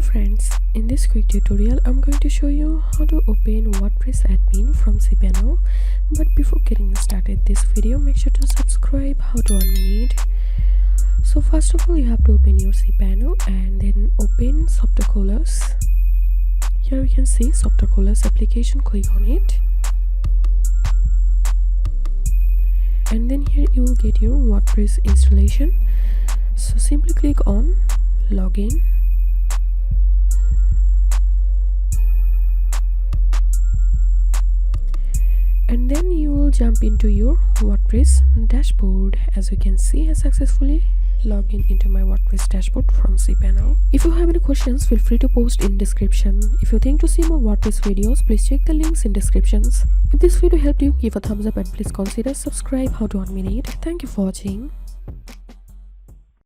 Hello friends, in this quick tutorial I'm going to show you how to open WordPress admin from cPanel. But before getting started this video, make sure to subscribe. How to 1 minute. So first of all, you have to open your cPanel and then open Softaculous. Here you can see Softaculous application. Click on it and then here you will get your WordPress installation. So simply click on login and then you will jump into your WordPress dashboard. As you can see, I successfully log in into my WordPress dashboard from cPanel. If you have any questions, feel free to post in description. If you think to see more WordPress videos, please check the links in descriptions. If this video helped you, give a thumbs up and please consider subscribe. How to 1 minute. Thank you for watching.